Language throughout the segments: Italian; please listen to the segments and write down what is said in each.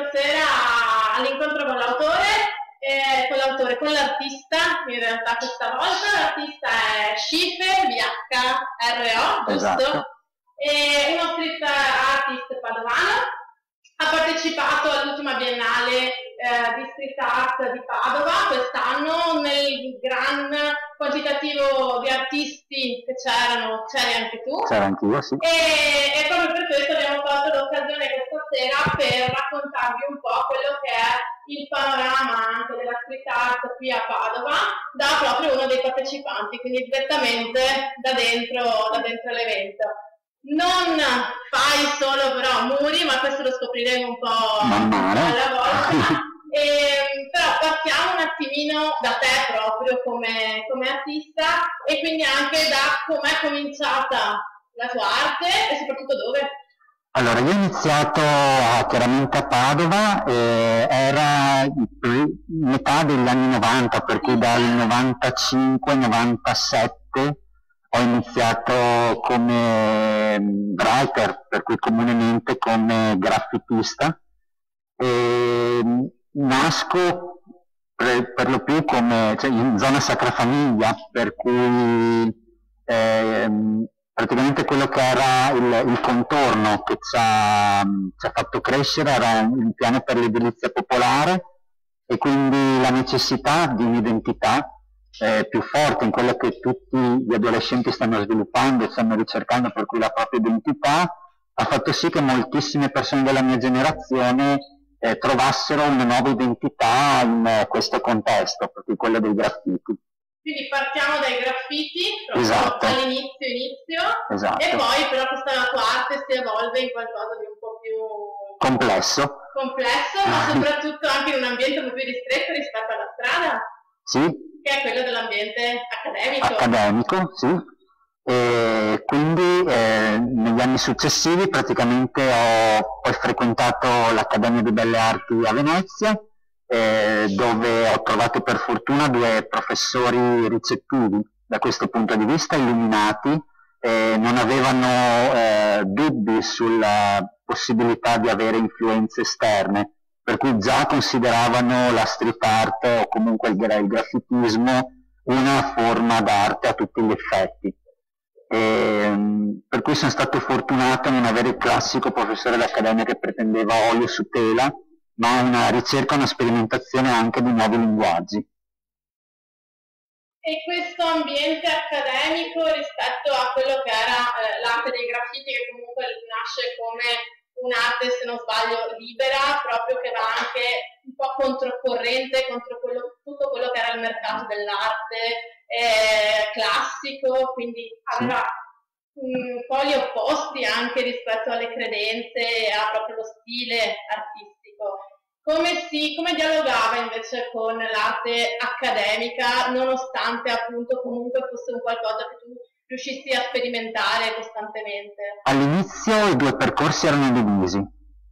stasera all'incontro con l'artista, in realtà questa volta l'artista è Schiffer, VHRO, giusto? Esatto. È uno street artist padovano, ha partecipato all'ultima biennale di street art di Padova quest'anno nel gran quantitativo di artisti che c'eri anche tu. C'era anch'io, sì. E proprio per questo abbiamo fatto l'occasione questa sera per raccontarvi un po' quello che è il panorama anche della street art qui a Padova da proprio uno dei partecipanti, quindi direttamente da dentro l'evento. Non fai solo però muri, ma questo lo scopriremo un po' alla volta. Però partiamo un attimino da te proprio come artista e quindi anche da com'è cominciata la tua arte e soprattutto dove. Allora, io ho iniziato chiaramente a Padova, era metà degli anni 90, per cui dal 95-97 ho iniziato come writer, per cui comunemente come graffitista. Nasco per lo più in zona Sacra Famiglia, per cui praticamente quello che era il contorno che ci ha fatto crescere era un piano per l'edilizia popolare e quindi la necessità di un'identità più forte in quello che tutti gli adolescenti stanno sviluppando e stanno ricercando, per cui la propria identità, ha fatto sì che moltissime persone della mia generazione trovassero una nuova identità in questo contesto, per cui quello dei graffiti. Quindi partiamo dai graffiti, proprio esatto. all'inizio, esatto. E poi però questa tua arte si evolve in qualcosa di un po' più complesso, ma soprattutto anche in un ambiente un po' più ristretto rispetto alla strada. Sì. Che è quello dell'ambiente accademico. Accademico, sì. E quindi negli anni successivi praticamente ho poi frequentato l'Accademia di Belle Arti a Venezia, dove ho trovato per fortuna due professori ricettivi da questo punto di vista, illuminati, non avevano dubbi sulla possibilità di avere influenze esterne, per cui già consideravano la street art o comunque il graffitismo una forma d'arte a tutti gli effetti. Per cui sono stato fortunato a non avere il classico professore d'accademia che pretendeva olio su tela, ma una ricerca, una sperimentazione anche di nuovi linguaggi. E questo ambiente accademico rispetto a quello che era l'arte dei graffiti, che comunque nasce come un'arte, se non sbaglio, libera, proprio che va anche un po' controcorrente contro tutto quello che era il mercato dell'arte classico, quindi aveva poli opposti anche rispetto alle credenze e a proprio lo stile artistico. Come dialogava invece con l'arte accademica, nonostante appunto comunque fosse un qualcosa che tu riuscissi a sperimentare costantemente? All'inizio i due percorsi erano divisi,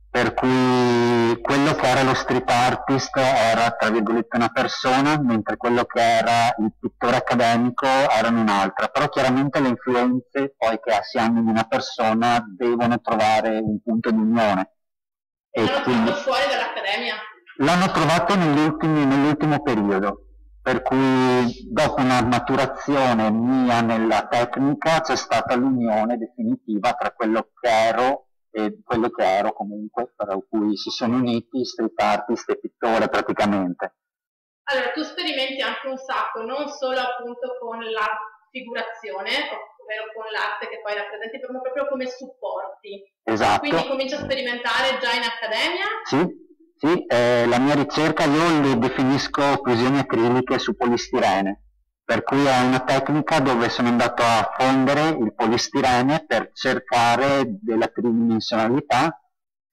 per cui quello che era lo street artist era tra virgolette una persona, mentre quello che era il pittore accademico era un'altra, però chiaramente le influenze poi che si hanno in una persona devono trovare un punto di unione. L'hanno trovato fuori dall'accademia? L'hanno trovato nell'ultimo periodo, per cui dopo una maturazione mia nella tecnica c'è stata l'unione definitiva tra quello che ero e quello che ero comunque, per cui si sono uniti street artist e pittore praticamente. Allora, tu sperimenti anche un sacco, non solo appunto con la figurazione, ovvero con l'arte che poi rappresenti, ma proprio come supporti. Esatto. Quindi cominci a sperimentare già in accademia? Sì, la mia ricerca io le definisco fusioni acriliche su polistirene, per cui è una tecnica dove sono andato a fondere il polistirene per cercare della tridimensionalità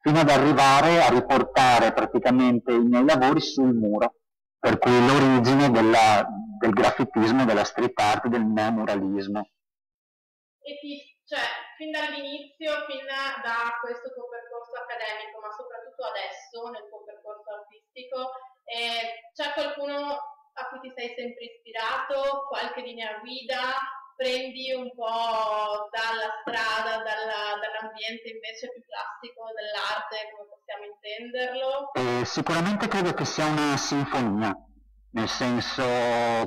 fino ad arrivare a riportare praticamente i miei lavori sul muro, per cui l'origine del graffitismo, della street art, del neomuralismo. E fin dall'inizio, fin da questo tuo percorso accademico, ma soprattutto adesso nel tuo percorso artistico, c'è qualcuno a cui ti sei sempre ispirato, qualche linea guida, prendi un po' dalla strada, dall'ambiente invece più classico dell'arte, come possiamo intenderlo? Sicuramente credo che sia una sinfonia, nel senso,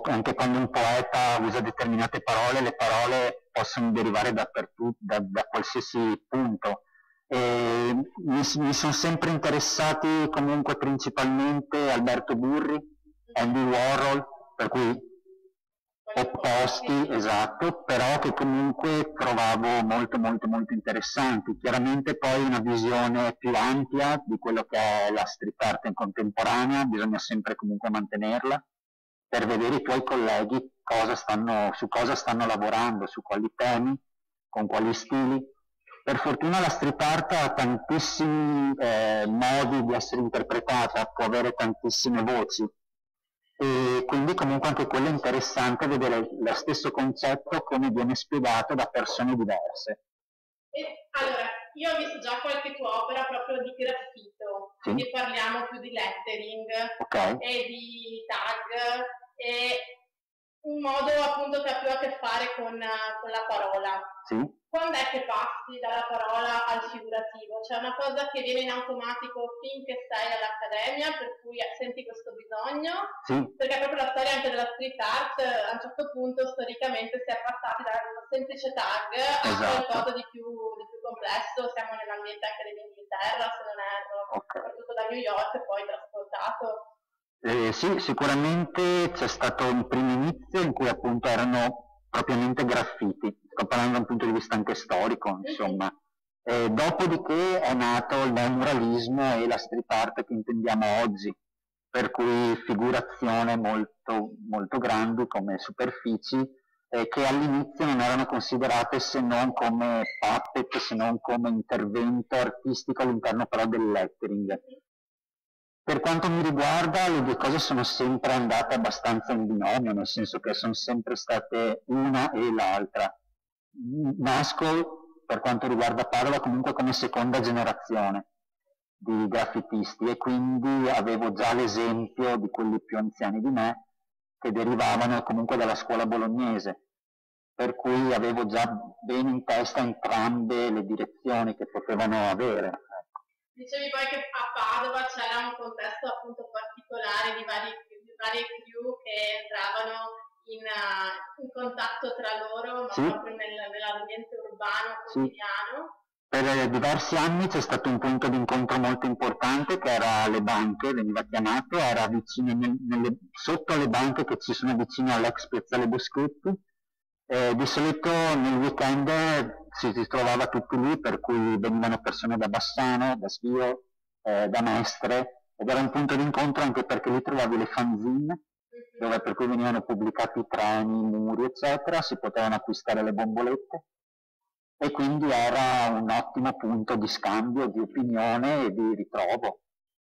anche quando un poeta usa determinate parole, le parole possono derivare dappertutto, da qualsiasi punto. Mi sono sempre interessati comunque principalmente Alberto Burri, Andy Warhol, per cui opposti, esatto, però che comunque trovavo molto molto molto interessanti. Chiaramente poi una visione più ampia di quello che è la street art in contemporanea, bisogna sempre comunque mantenerla, per vedere i tuoi colleghi su cosa stanno lavorando, su quali temi, con quali stili. Per fortuna la street art ha tantissimi modi di essere interpretata, può avere tantissime voci, e quindi comunque anche quello è interessante, vedere lo stesso concetto come viene spiegato da persone diverse. Allora, io ho visto già qualche tua opera proprio di graffito, sì. Quindi parliamo più di lettering, okay, e di tag, e un modo appunto che ha più a che fare con la parola. Sì. Quando è che passi dalla parola al figurativo? C'è una cosa che viene in automatico finché sei all'accademia, per cui senti questo bisogno? Sì. Perché proprio la storia anche della street art, a un certo punto storicamente si è passati da un semplice tag a qualcosa di più complesso. Siamo nell'ambiente anche dell'Inghilterra, se non erro, soprattutto da New York e poi trasportato. Sì, sicuramente c'è stato un primo inizio in cui appunto erano propriamente graffiti, sto parlando da un punto di vista anche storico, insomma. Dopodiché è nato il neomuralismo e la street art che intendiamo oggi, per cui figurazione molto, molto grandi come superfici, che all'inizio non erano considerate se non come puppet, se non come intervento artistico all'interno però del lettering. Per quanto mi riguarda, le due cose sono sempre andate abbastanza in binomio, nel senso che sono sempre state una e l'altra. Nasco, per quanto riguarda Padova, comunque come seconda generazione di graffitisti, e quindi avevo già l'esempio di quelli più anziani di me che derivavano comunque dalla scuola bolognese, per cui avevo già bene in testa entrambe le direzioni che potevano avere. Dicevi poi che a Padova c'era un contesto appunto particolare di varie crew che entravano in contatto tra loro, ma proprio nell'ambiente urbano quotidiano. Per diversi anni c'è stato un punto di incontro molto importante che era le banche, veniva chiamato, era vicino sotto alle banche che ci sono vicino all'ex piazzale Boschetti. Di solito nel weekend si trovava tutti lì, per cui venivano persone da Bassano, da Schio, da Mestre, ed era un punto di incontro anche perché lì trovavi le fanzine, dove per cui venivano pubblicati i treni, i muri, eccetera, si potevano acquistare le bombolette, e quindi era un ottimo punto di scambio, di opinione e di ritrovo.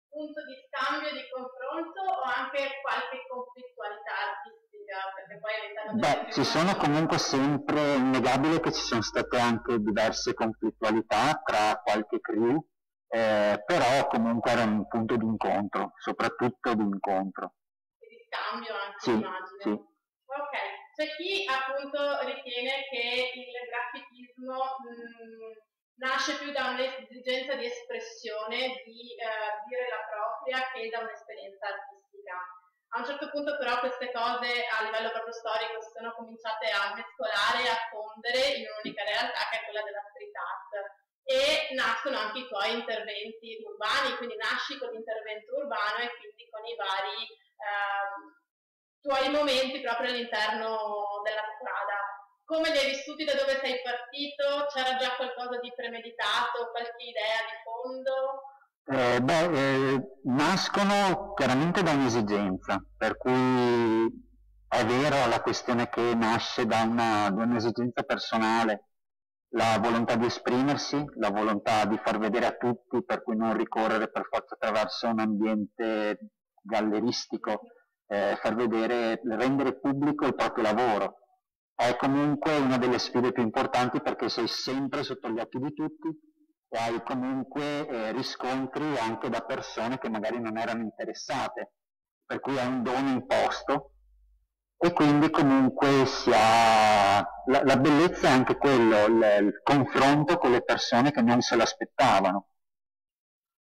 Punto di scambio, di confronto, o anche qualche conflittualità artistica? Perché poi ci sono comunque sempre, innegabile che ci sono state anche diverse conflittualità tra qualche crew, però comunque era un punto di incontro, soprattutto di incontro. E di scambio anche, immagino. Sì. Ok, c'è chi appunto ritiene che il graffitismo nasce più da un'esigenza di espressione, di dire la propria, che da un'esperienza artistica. A un certo punto però queste cose a livello proprio storico si sono cominciate a mescolare e a fondere in un'unica realtà che è quella della street art, e nascono anche i tuoi interventi urbani, quindi nasci con l'intervento urbano e quindi con i vari tuoi momenti proprio all'interno della strada. Come li hai vissuti, da dove sei partito? C'era già qualcosa di premeditato, qualche idea di fondo? Nascono chiaramente da un'esigenza, per cui è vero la questione che nasce da un'esigenza personale, la volontà di esprimersi, la volontà di far vedere a tutti, per cui non ricorrere per forza attraverso un ambiente galleristico, far vedere, rendere pubblico il proprio lavoro. È comunque una delle sfide più importanti, perché sei sempre sotto gli occhi di tutti e hai comunque riscontri anche da persone che magari non erano interessate, per cui è un dono imposto, e quindi comunque la bellezza è anche quello, il confronto con le persone che non se l'aspettavano.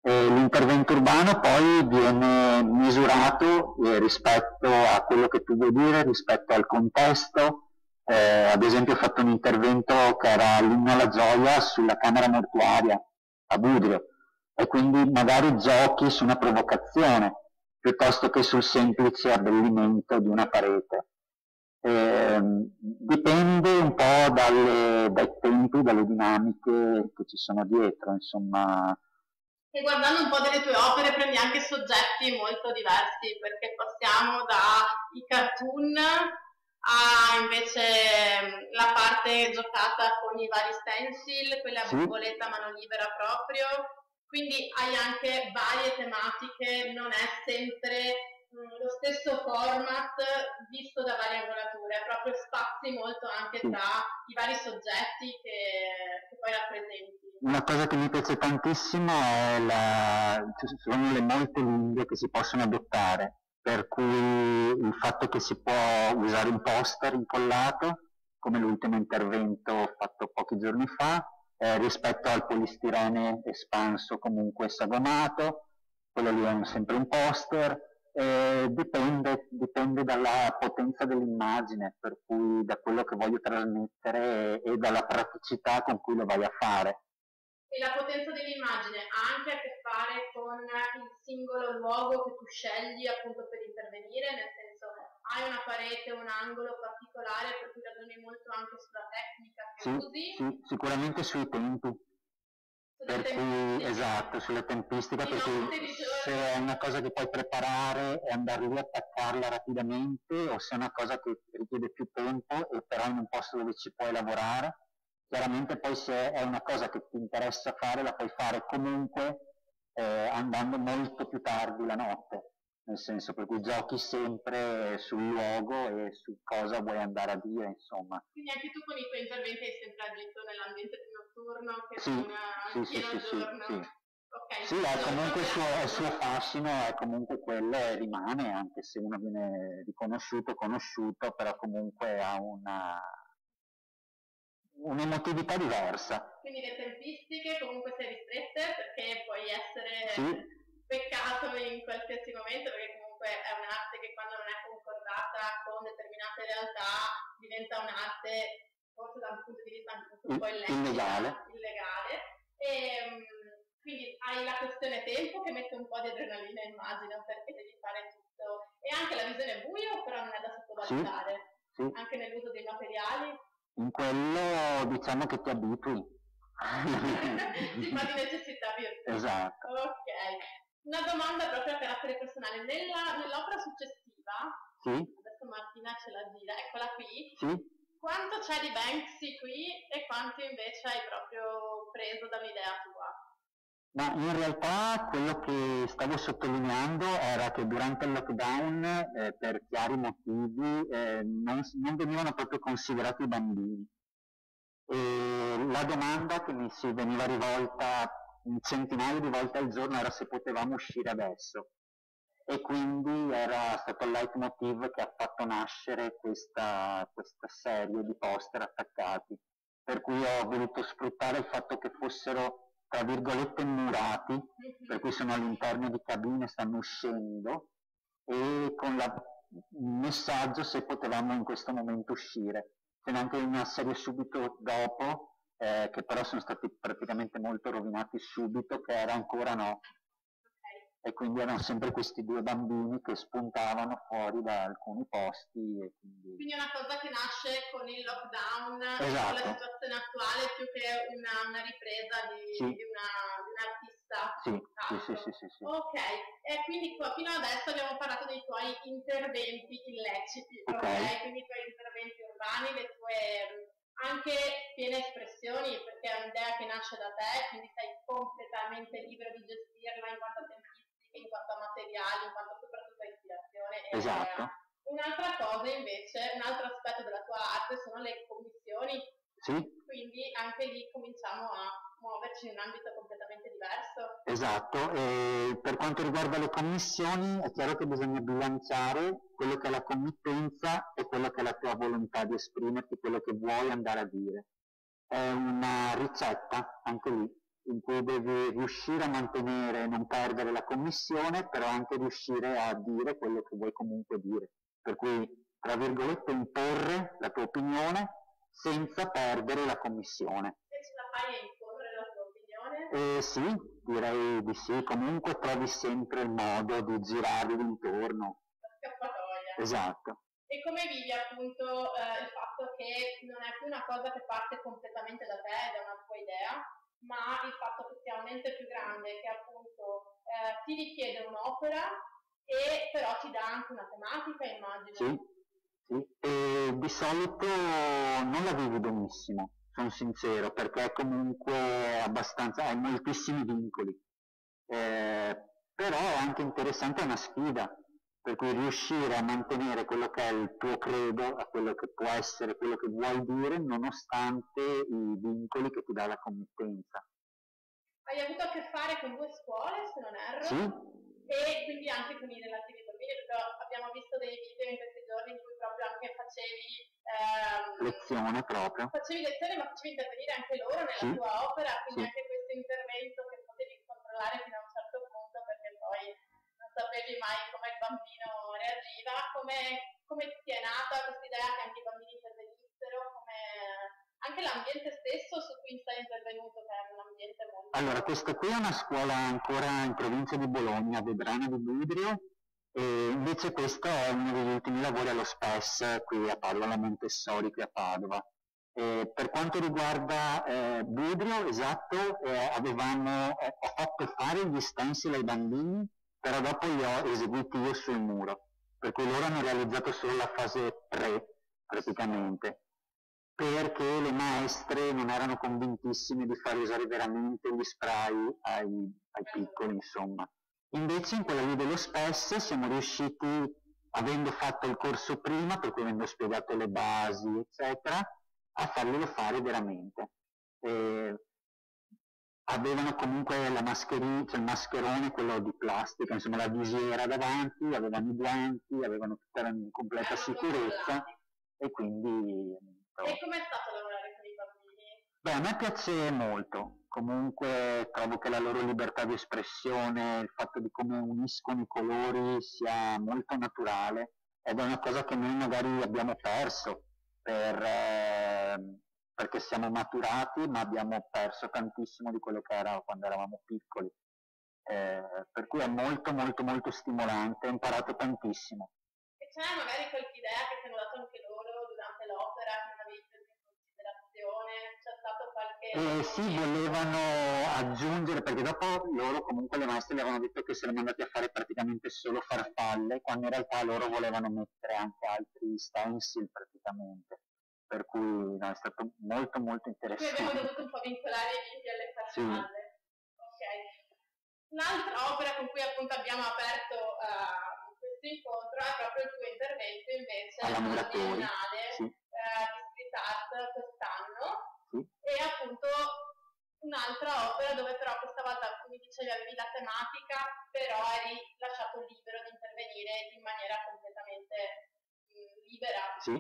L'intervento urbano poi viene misurato rispetto a quello che tu vuoi dire, rispetto al contesto. Ad esempio ho fatto un intervento che era l'Inno alla gioia sulla camera mortuaria a Budrio, e quindi magari giochi su una provocazione piuttosto che sul semplice abbellimento di una parete. Dipende un po' dai tempi, dalle dinamiche che ci sono dietro, insomma. E guardando un po' delle tue opere prendi anche soggetti molto diversi, perché passiamo dai cartoon a invece la parte giocata con i vari stencil, quella a bomboletta mano libera proprio, quindi hai anche varie tematiche, non è sempre lo stesso format visto da varie angolature, proprio spazi molto anche tra i vari soggetti che poi rappresenti. Una cosa che mi piace tantissimo sono le molte lingue che si possono adottare, per cui il fatto che si può usare un poster incollato, come l'ultimo intervento fatto pochi giorni fa, rispetto al polistirene espanso comunque sagomato, quello lì è sempre un poster. Dipende dalla potenza dell'immagine, per cui da quello che voglio trasmettere e dalla praticità con cui lo vai a fare. E la potenza dell'immagine ha anche a che fare con il singolo luogo che tu scegli appunto per intervenire, nel senso hai una parete, un angolo particolare per cui ragioni molto anche sulla tecnica che usi? Sì, sicuramente sui tempi. Per cui, esatto, sulle tempistiche, perché se è una cosa che puoi preparare e andare lì a attaccarla rapidamente, o se è una cosa che richiede più tempo e però in un posto dove ci puoi lavorare, chiaramente poi se è una cosa che ti interessa fare, la puoi fare comunque andando molto più tardi la notte, nel senso per cui giochi sempre sul luogo e su cosa vuoi andare a dire, insomma. Quindi anche tu con i tuoi interventi hai sempre agito nell'ambiente più notturno che non pieno giorno? Sì. Okay, sì, comunque il suo fascino è comunque quello e rimane, anche se uno viene riconosciuto, conosciuto, però comunque ha un'emotività diversa. Quindi le tempistiche comunque sei ristrette perché puoi essere peccato in qualsiasi momento, perché comunque è un'arte che quando non è concordata con determinate realtà diventa un'arte forse da un punto di vista anche un po' illegale. Quindi hai la questione tempo che mette un po' di adrenalina, immagino, perché devi fare tutto, e anche la visione buio però non è da sottovalutare, anche nell'uso dei materiali. In quello diciamo che ti abitui. Si fa di necessità virtù. Esatto. Ok. Una domanda proprio a carattere personale. Nell'opera successiva, adesso Martina ce la gira, eccola qui. Quanto c'è di Banksy qui e quanto invece hai proprio preso da un'idea tua? Ma in realtà quello che stavo sottolineando era che durante il lockdown, per chiari motivi, non venivano proprio considerati i bambini. E la domanda che mi si veniva rivolta un centinaio di volte al giorno era se potevamo uscire adesso. E quindi era stato il leitmotiv che ha fatto nascere questa serie di poster attaccati. Per cui ho voluto sfruttare il fatto che fossero tra virgolette murati, per cui sono all'interno di cabine, stanno uscendo, e con il messaggio se potevamo in questo momento uscire. Ce n'è anche una serie subito dopo, che però sono stati praticamente molto rovinati subito, che era ancora no. E quindi erano sempre questi due bambini che spuntavano fuori da alcuni posti. E quindi è una cosa che nasce con il lockdown, con la situazione attuale, più che una ripresa di un artista. Sì. Ok, e quindi fino adesso abbiamo parlato dei tuoi interventi illeciti, ok? Quindi i tuoi interventi urbani, le tue anche piene espressioni, perché è un'idea che nasce da te, quindi sei completamente libero di gestirla in quanto a tempistiche, in quanto a materiali, in quanto soprattutto a ispirazione. Esatto. Un'altra cosa invece, un altro aspetto della tua arte sono le commissioni Sì. Quindi anche lì cominciamo a muoverci in un ambito completamente diverso. Esatto, e per quanto riguarda le commissioni è chiaro che bisogna bilanciare quello che è la committenza e quello che è la tua volontà di esprimerti, quello che vuoi andare a dire. È una ricetta, anche lì, in cui devi riuscire a mantenere e non perdere la commissione, però anche riuscire a dire quello che vuoi comunque dire. Per cui, tra virgolette, imporre la tua opinione senza perdere la commissione. E ce la fai a imporre la tua opinione? Sì, direi di sì, comunque trovi sempre il modo di girarli intorno. La scappatoia. Esatto. E come vivi appunto il fatto che non è più una cosa che parte completamente da te, da una tua idea, ma il fatto che sia un ente più grande che appunto ti richiede un'opera e però ti dà anche una tematica, immagino. Sì, sì. E di solito non la vivi benissimo, sono sincero, perché comunque hai moltissimi vincoli. Però è anche interessante, è una sfida, per cui riuscire a mantenere quello che è il tuo credo, a quello che può essere, quello che vuoi dire, nonostante i vincoli che ti dà la committenza. Hai avuto a che fare con 2 scuole, se non erro? Sì. E quindi anche con i relativi bambini, perché abbiamo visto dei video in questi giorni in cui proprio anche facevi lezione proprio. Facevi lezione, ma facevi intervenire anche loro nella tua opera, quindi anche questo intervento che potevi controllare fino a un certo punto, perché poi non sapevi mai come il bambino reagiva. Come ti è nata questa idea che anche i bambini intervenissero, come anche l'ambiente stesso su cui sei intervenuto, che è un ambiente molto... Allora, questa qui è una scuola ancora in provincia di Bologna, Vedrana di Budrio, e invece questo è uno degli ultimi lavori allo SPES qui a Padova, alla Montessori qui a Padova. Per quanto riguarda Budrio, esatto, ho fatto fare gli stencil ai bambini, però dopo li ho eseguiti io sul muro, per cui loro hanno realizzato solo la fase 3 praticamente, perché le maestre non erano convintissime di far usare veramente gli spray ai piccoli, insomma. Invece in quella lì dello SPES siamo riusciti, avendo fatto il corso prima, per cui avendo spiegato le basi, eccetera, a farglielo fare veramente. Avevano comunque la mascherina, cioè il mascherone, quello di plastica, insomma la visiera davanti, avevano i guanti, avevano tutta la completa sicurezza e quindi... E com'è stato lavorare con i bambini? Beh, a me piace molto, comunque trovo che la loro libertà di espressione, il fatto di come uniscono i colori sia molto naturale ed è una cosa che noi magari abbiamo perso perché siamo maturati ma abbiamo perso tantissimo di quello che era quando eravamo piccoli, per cui è molto molto molto stimolante, ho imparato tantissimo. E c'è magari qualche idea che ti hanno dato anche loro durante l'opera, che non avevi preso in considerazione? C'è stato qualche... Sì, volevano aggiungere, perché dopo loro comunque le maestre le avevano detto che se le mandati a fare praticamente solo farfalle, quando in realtà loro volevano mettere anche altri stencil praticamente, per cui no, è stato molto molto interessante. Quindi abbiamo dovuto un po' vincolare i bimbi alle farfalle. Sì. Ok. Un'altra opera con cui appunto abbiamo aperto questo incontro è proprio il tuo intervento invece alla Biennale di Street Art quest'anno, e appunto un'altra opera dove però questa volta, come dicevi, avevi la tematica, però eri lasciato libero di intervenire in maniera completamente libera. Sì.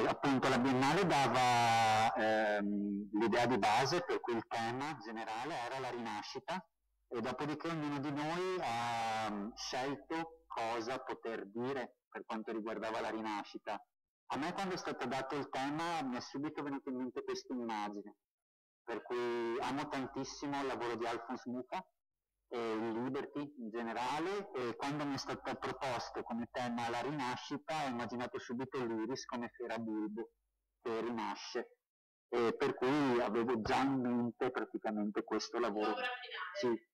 Appunto la Biennale dava l'idea di base, per cui il tema generale era la rinascita, e dopodiché ognuno di noi ha scelto cosa poter dire per quanto riguardava la rinascita. A me quando è stato dato il tema mi è subito venuta in mente questa immagine, per cui amo tantissimo il lavoro di Alphonse Mucha e il Liberty in generale, e quando mi è stato proposto come tema la rinascita ho immaginato subito l'Iris come fiera bulbo che rinasce, e per cui avevo già in mente praticamente questo lavoro. L'opera finale? Sì.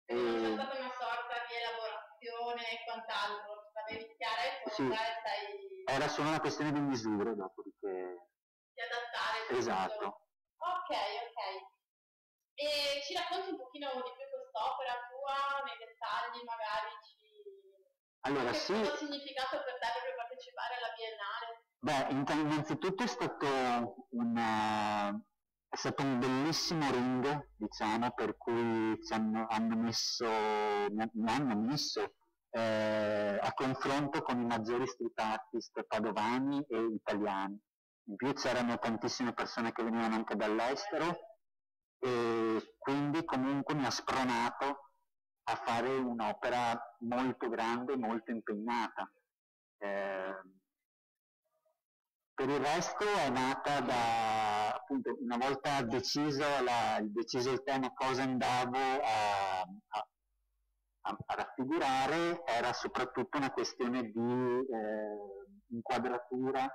Non c'è stata una sorta di elaborazione e quant'altro, l'avevi chiara e pronta e stai... Era solo una questione di misure, dopodiché... Di adattare tutto. Esatto. Ok. E ci racconti un pochino di più quest'opera tua, nei dettagli magari? Allora, Che sì. cosa ha significato per te proprio partecipare alla Biennale? Beh, innanzitutto è stato un bellissimo ring, diciamo, per cui mi hanno messo a confronto con i maggiori street artist padovani e italiani. In più c'erano tantissime persone che venivano anche dall'estero e quindi comunque mi ha spronato a fare un'opera molto grande, molto impegnata. Per il resto è nata appunto, una volta deciso il tema cosa andavo a raffigurare, era soprattutto una questione di inquadratura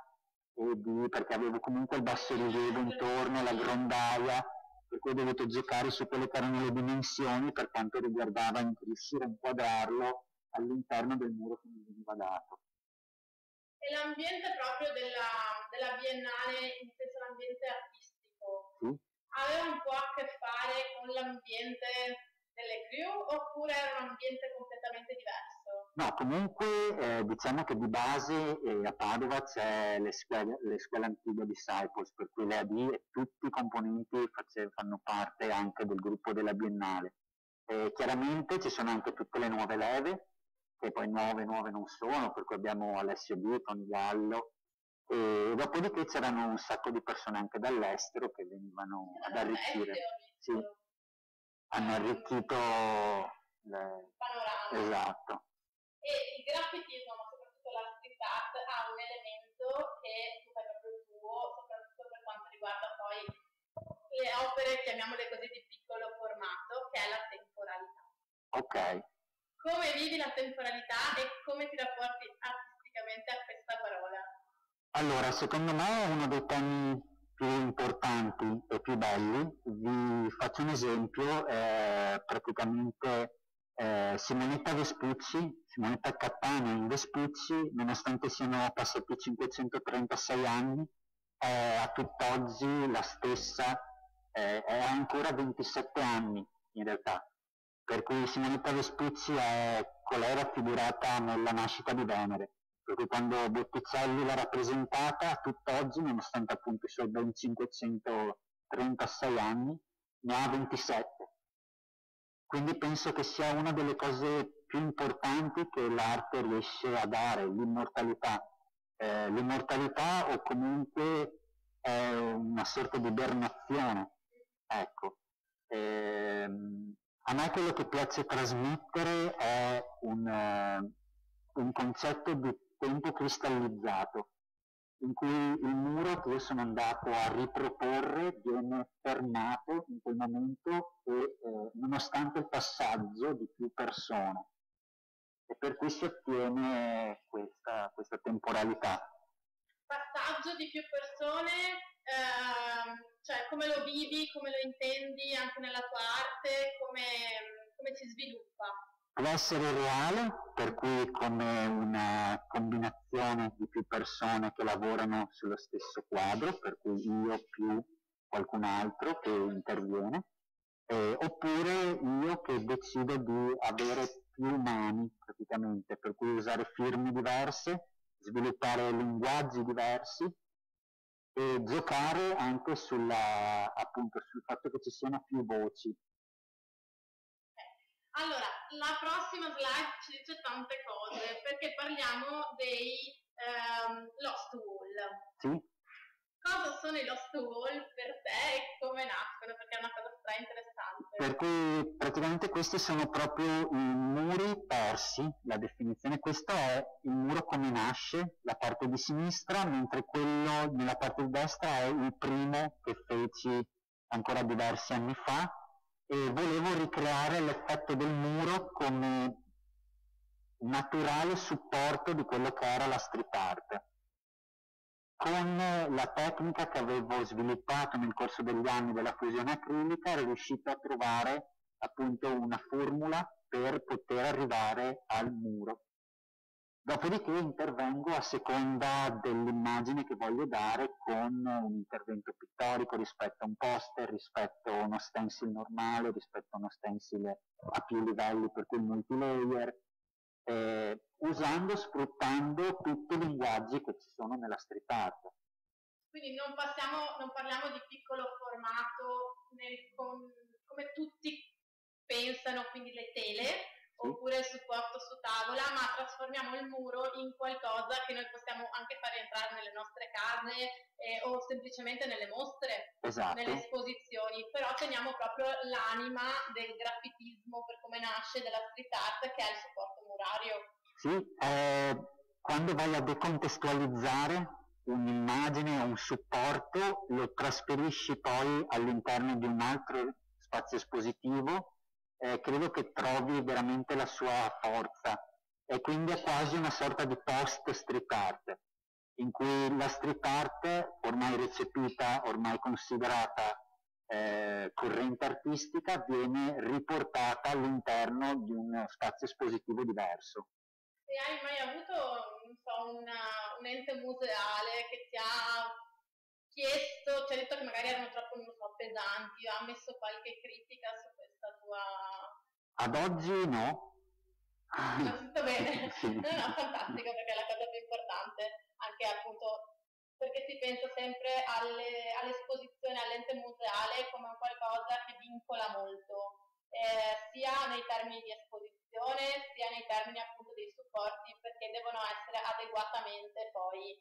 perché avevo comunque il bassorilievo intorno, la grondaia, per cui ho dovuto giocare su quelle che erano le dimensioni per quanto riguardava riuscire a inquadrarlo all'interno del muro che mi veniva dato. E l'ambiente proprio della Biennale, inteso l'ambiente artistico, sì? Aveva un po' a che fare con l'ambiente delle crew oppure era un ambiente completamente diverso? No, comunque diciamo che di base a Padova c'è le scuole antiche Disciples, per cui le AD e tutti i componenti fanno parte anche del gruppo della Biennale. Chiaramente ci sono anche tutte le nuove leve, che poi nuove non sono, per cui abbiamo Alessio B, Tony Gallo, e dopodiché c'erano un sacco di persone anche dall'estero che venivano ad arricchire. Sì, hanno arricchito il panorama. Esatto. E il graffitismo, ma soprattutto la street art, ha un elemento che tu fai proprio tuo, soprattutto per quanto riguarda poi le opere, chiamiamole così, di piccolo formato, che è la temporalità. Ok. Come vivi la temporalità e come ti rapporti artisticamente a questa parola? Allora, secondo me è uno dei temi più importanti e più belli. Vi faccio un esempio, praticamente Simonetta Cattaneo in Vespucci, nonostante siano passati 536 anni, è a tutt'oggi la stessa, è ancora 27 anni in realtà. Per cui Simonetta Vespucci è colei raffigurata nella nascita di Venere, per cui quando Botticelli l'ha rappresentata, a tutt'oggi, nonostante appunto i suoi ben 536 anni, ne ha 27. Quindi penso che sia una delle cose più importanti che l'arte riesce a dare, l'immortalità. L'immortalità o comunque è una sorta di ibernazione. Ecco. A me quello che piace trasmettere è un concetto di tempo cristallizzato, in cui il muro che io sono andato a riproporre viene fermato in quel momento e nonostante il passaggio di più persone, e per cui si ottiene questa temporalità. Passaggio di più persone, cioè come lo vivi, come lo intendi anche nella tua arte, come si sviluppa? Può essere reale, per cui come una combinazione di più persone che lavorano sullo stesso quadro, per cui io più qualcun altro che interviene, oppure io che decido di avere più mani praticamente, per cui usare firme diverse, sviluppare linguaggi diversi e giocare anche appunto, sul fatto che ci siano più voci. Allora, la prossima slide ci dice tante cose, perché parliamo dei Lost Wall. Sì. Cosa sono i Lost Wall per te e come nascono? Perché è una cosa stra interessante. Per cui praticamente questi sono proprio i muri persi, la definizione. Questo è il muro come nasce, la parte di sinistra, mentre quello nella parte di destra è il primo che feci ancora diversi anni fa, e volevo ricreare l'effetto del muro come naturale supporto di quello che era la street art. Con la tecnica che avevo sviluppato nel corso degli anni della fusione acrilica ero riuscito a trovare appunto una formula per poter arrivare al muro. Dopodiché intervengo a seconda dell'immagine che voglio dare con un intervento pittorico rispetto a un poster, rispetto a uno stencil normale, rispetto a uno stencil a più livelli, per cui multilayer. sfruttando tutti i linguaggi che ci sono nella street art. Quindi non parliamo di piccolo formato come tutti pensano, quindi le tele, sì, oppure il supporto su tavola, ma trasformiamo il muro in qualcosa che noi possiamo anche fare entrare nelle nostre case o semplicemente nelle mostre, esatto, nelle esposizioni, però teniamo proprio l'anima del graffitismo per come nasce, della street art, che è il supporto murario. Sì, quando vai a decontestualizzare un'immagine o un supporto, lo trasferisci poi all'interno di un altro spazio espositivo, credo che trovi veramente la sua forza, e quindi è quasi una sorta di post street art, in cui la street art, ormai recepita, ormai considerata corrente artistica, viene riportata all'interno di uno spazio espositivo diverso. E hai mai avuto, non so, un ente museale che ti ha chiesto, ti ha detto che magari erano troppo, non so, pesanti, ha messo qualche critica su questa tua... Ad oggi no. Va tutto bene? Sì. No, fantastico, perché è la cosa più importante, anche appunto perché si pensa sempre all'esposizione, all'ente museale come un qualcosa che vincola molto, sia nei termini di esposizione, sia nei termini appunto dei supporti, perché devono essere adeguatamente poi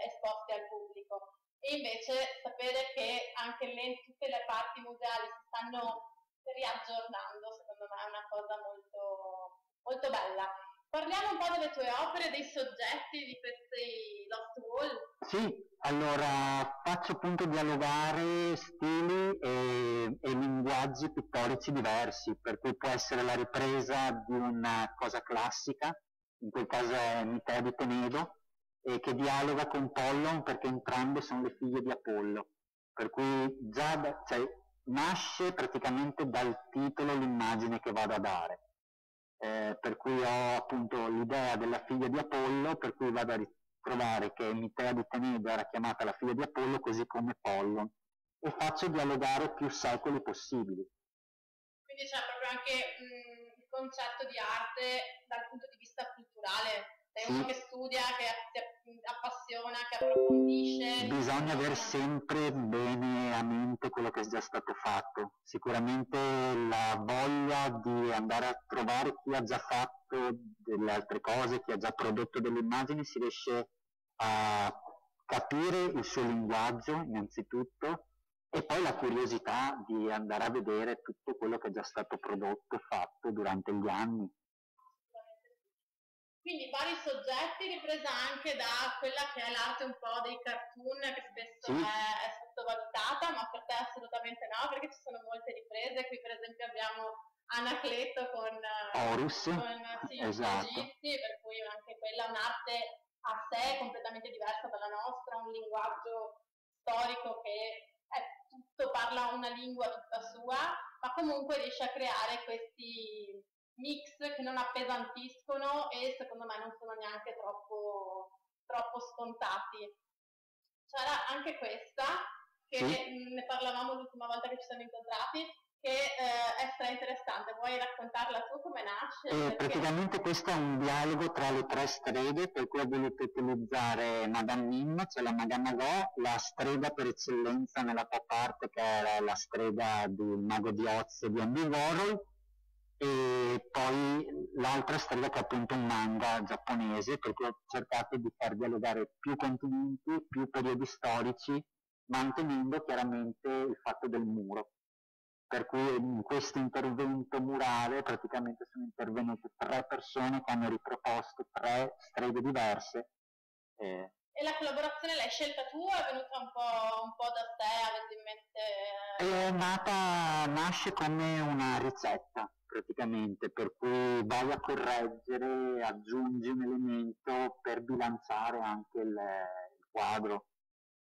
esposti al pubblico. E invece sapere che anche tutte le parti museali si stanno riaggiornando, secondo me è una cosa molto, molto bella. Parliamo un po' delle tue opere, dei soggetti di questi Lost Wall. Sì, allora faccio appunto dialogare stili e linguaggi pittorici diversi, per cui può essere la ripresa di una cosa classica, in quel caso è Mitea di Tenedo, e che dialoga con Pollon, perché entrambe sono le figlie di Apollo, per cui già nasce praticamente dal titolo l'immagine che vado a dare. Per cui ho appunto l'idea della figlia di Apollo, per cui vado a ritrovare che Mitea di Tenedo era chiamata la figlia di Apollo, così come Pollon, e faccio dialogare più secoli possibili. Quindi c'è proprio anche il concetto di arte dal punto di vista culturale. Sei uno che studia, che si appassiona, che approfondisce. Bisogna avere sempre bene a mente quello che è già stato fatto. Sicuramente la voglia di andare a trovare chi ha già fatto delle altre cose, chi ha già prodotto delle immagini, si riesce a capire il suo linguaggio innanzitutto, e poi la curiosità di andare a vedere tutto quello che è già stato prodotto, fatto durante gli anni. Quindi vari soggetti, ripresa anche da quella che è l'arte un po' dei cartoon, che spesso è sottovalutata, ma per te assolutamente no, perché ci sono molte riprese. Qui per esempio abbiamo Anacleto con Horus, esatto, egizi, per cui anche quella è un'arte a sé completamente diversa dalla nostra, un linguaggio storico che tutto parla una lingua tutta sua, ma comunque riesce a creare questi mix che non appesantiscono e secondo me non sono neanche troppo scontati. C'era anche questa, che ne parlavamo l'ultima volta che ci siamo incontrati, che è stra interessante. Vuoi raccontarla tu come nasce? Praticamente questo è un dialogo tra le tre streghe, per cui ho voluto utilizzare Madame Mim, cioè la Madame Go, la strega per eccellenza nella pop art, che era la strega del Mago di Oz di Andy Warhol, e poi l'altra strega che è appunto un manga giapponese, per cui ho cercato di far dialogare più continenti, più periodi storici, mantenendo chiaramente il fatto del muro. Per cui in questo intervento murale praticamente sono intervenute 3 persone che hanno riproposto 3 streghe diverse. E la collaborazione l'hai scelta tu o è venuta un po' da te, avete in mente? Nasce come una ricetta praticamente, per cui vai a correggere, aggiungi un elemento per bilanciare anche il quadro.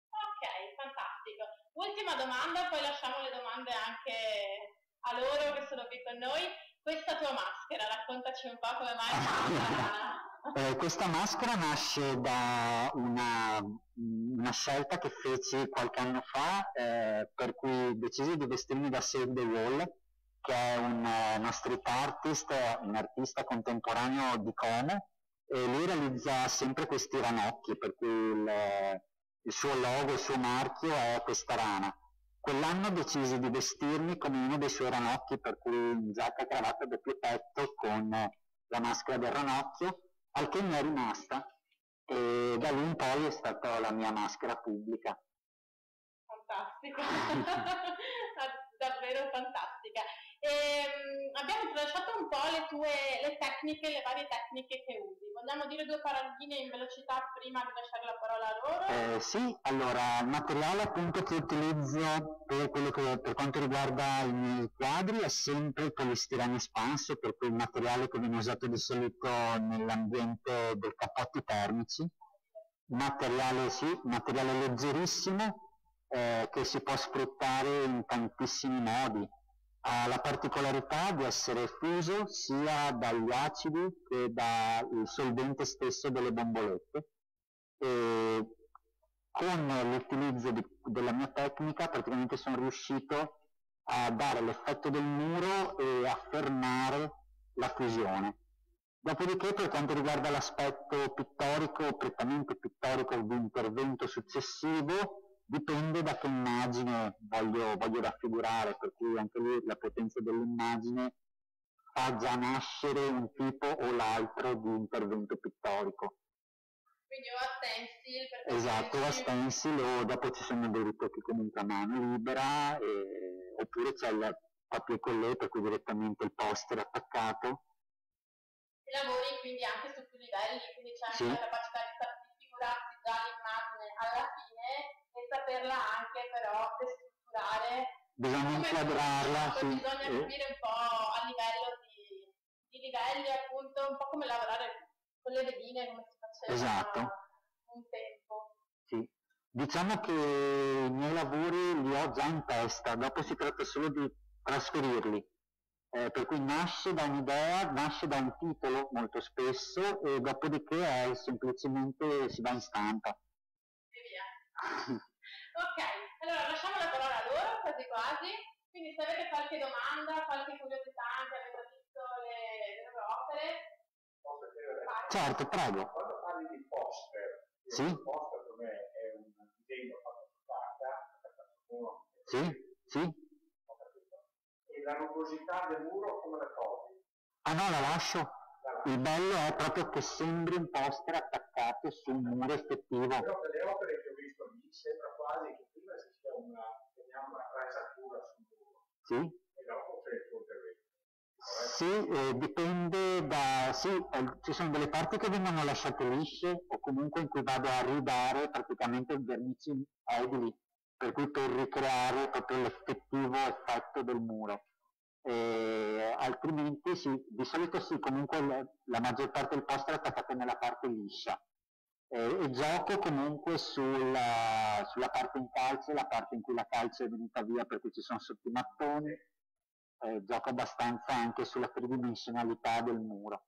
Ok, fantastico. Ultima domanda, poi lasciamo le domande anche a loro che sono qui con noi. Questa tua maschera, raccontaci un po' come mai. Questa maschera nasce da una scelta che feci qualche anno fa, per cui decisi di vestirmi da Save the Wall, che è uno street artist, un artista contemporaneo di Como, e lui realizza sempre questi ranocchi, per cui il suo logo, il suo marchio è questa rana. Quell'anno decisi di vestirmi come uno dei suoi ranocchi, per cui in giacca, cravatta, doppio petto con la maschera del ranocchio, al che mi è rimasta, e da lì in poi è stata la mia maschera pubblica. Fantastica, davvero fantastica. Abbiamo tralasciato un po' le tecniche, le varie tecniche che usi. Vogliamo dire due paroline in velocità prima di lasciare la parola a loro? Sì, allora il materiale appunto che utilizzo per quanto riguarda i miei quadri è sempre il polistirene espanso, per cui il materiale che viene usato di solito nell'ambiente dei cappotti termici. Materiale leggerissimo, che si può sfruttare in tantissimi modi. Ha la particolarità di essere fuso sia dagli acidi che dal solvente stesso delle bombolette, e con l'utilizzo della mia tecnica praticamente sono riuscito a dare l'effetto del muro e a fermare la fusione. Dopodiché, per quanto riguarda l'aspetto pittorico, prettamente pittorico di intervento successivo, dipende da che immagine voglio raffigurare, per cui anche lì la potenza dell'immagine fa già nascere un tipo o l'altro di intervento pittorico. Quindi o a stencil, esatto, o a stencil, o dopo ci sono dei ritocchi comunque a mano libera, oppure c'è il papier collé, per cui direttamente il poster attaccato. E lavori quindi anche su più livelli, quindi c'è anche la capacità di figurarsi già l'immagine alla fine e saperla anche però destrutturare. Bisogna inquadrarla, bisogna capire un po' a livello di livelli, appunto, un po' come lavorare con le veline, come si faceva un tempo. Sì. Diciamo che i miei lavori li ho già in testa, dopo si tratta solo di trasferirli. Per cui nasce da un'idea, nasce da un titolo molto spesso, e dopodiché semplicemente si va in stampa. E via. Ok, allora lasciamo la parola a loro, quasi quasi. Quindi se avete qualche domanda, qualche curiosità, anche avete visto le loro opere. Posso chiedere? Certo, prego. Quando parli di poster, sì? Il poster per me è un disegno fatto su carta, sì, sì. E la rugosità del muro come la trovi? Ah no, la lascio. Il bello è proprio che sembri un poster attaccato su un muro effettivo. Però per le opere che ho visto lì sembra quasi che prima ci sia una rasatura sul muro. Sì. E dopo c'è il tuo intervento. Sì, dipende da... Sì, ci sono delle parti che vengono lasciate lisce, o comunque in cui vado a ridare praticamente vernici edili, per cui per ricreare proprio l'effettivo effetto del muro. Altrimenti sì, di solito sì, comunque la maggior parte del poster è attaccata nella parte liscia, e gioco comunque sulla parte in calce, la parte in cui la calce è venuta via perché ci sono sotto i mattoni, gioco abbastanza anche sulla tridimensionalità del muro.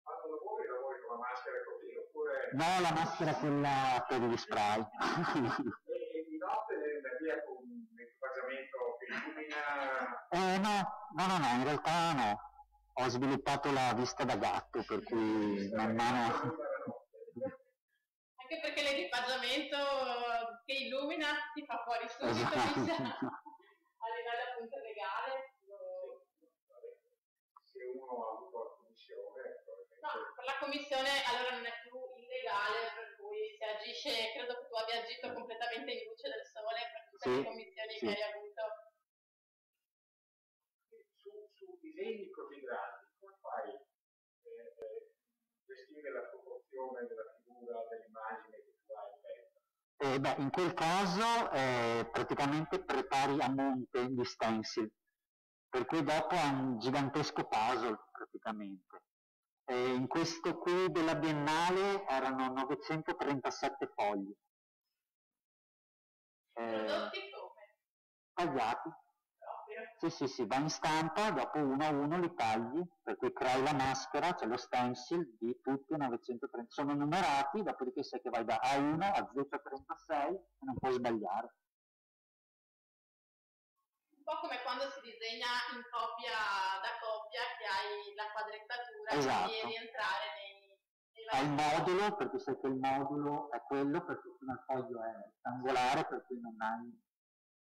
Quando lavori con la maschera così oppure... No, la maschera quella per gli spray. E di notte da via con l'equipaggiamento che illumina... No, in realtà no. Ho sviluppato la vista da gatto, per cui man mano... Anche perché l'equipaggiamento che illumina ti fa fuori subito, esatto. A livello appunto legale. Se uno ha avuto la commissione... No, per la commissione allora non è più illegale, per cui si agisce, credo che tu abbia agito completamente in luce del sole per tutte le commissioni che hai avuto. Su disegni così grandi, come fai gestire la proporzione della figura, dell'immagine che tu hai in testa? In quel caso praticamente prepari a monte gli stencil, per cui dopo è un gigantesco puzzle praticamente. In questo qui della Biennale erano 937 fogli. Prodotti come? Tagliati. Sì, va in stampa, dopo uno a uno li tagli, per cui crei la maschera, c'è lo stencil di tutti i 930, sono numerati, dopodiché sai che vai da A1 a Z36 e non puoi sbagliare. po' come quando si disegna in coppia da coppia, che hai la quadrettatura, esatto. Devi rientrare nei hai il modulo, perché sai che il modulo è quello, perché il foglio è rettangolare, per cui non hai,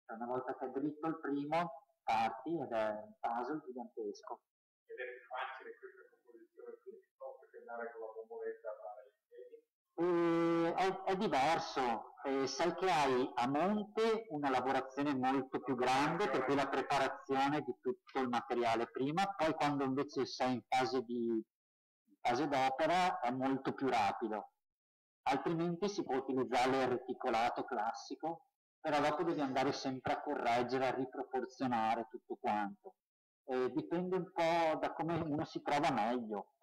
una volta che è dritto il primo, parti ed è un puzzle gigantesco. Ed è più facile questa composizione qui, piuttosto che andare con la bomboletta a fare i piedi? È diverso, sai che hai a monte una lavorazione molto più grande, per cui la preparazione di tutto il materiale prima, poi quando invece sei in fase d'opera è molto più rapido, altrimenti si può utilizzare il reticolato classico, però dopo devi andare sempre a correggere, a riproporzionare tutto quanto. Dipende un po' da come uno si trova meglio.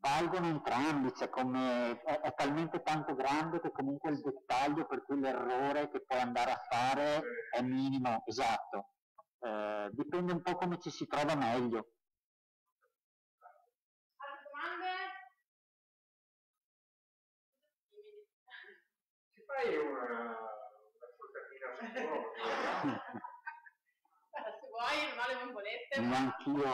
Valgono entrambi, cioè è talmente tanto grande che comunque il dettaglio, per cui l'errore che puoi andare a fare è minimo, esatto. Dipende un po' come ci si trova meglio. Altre domande? Ci fai una scioccatina sicuro? Se vuoi, non ho le bombolette. Neanch'io.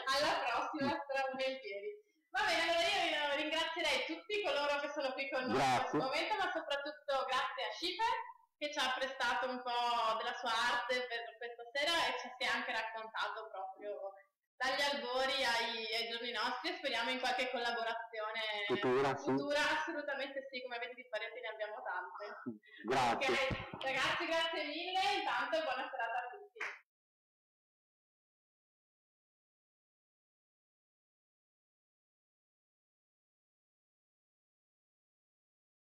Alla prossima, stravolentieri. Va bene, allora io ringrazierei tutti coloro che sono qui con noi in questo momento, ma soprattutto grazie a Schiffer che ci ha prestato un po' della sua arte per questa sera e ci si è anche raccontato proprio dagli albori ai giorni nostri e speriamo in qualche collaborazione futura, assolutamente sì, come avete visto ne abbiamo tante. Grazie. Okay, ragazzi, grazie mille, intanto buona serata.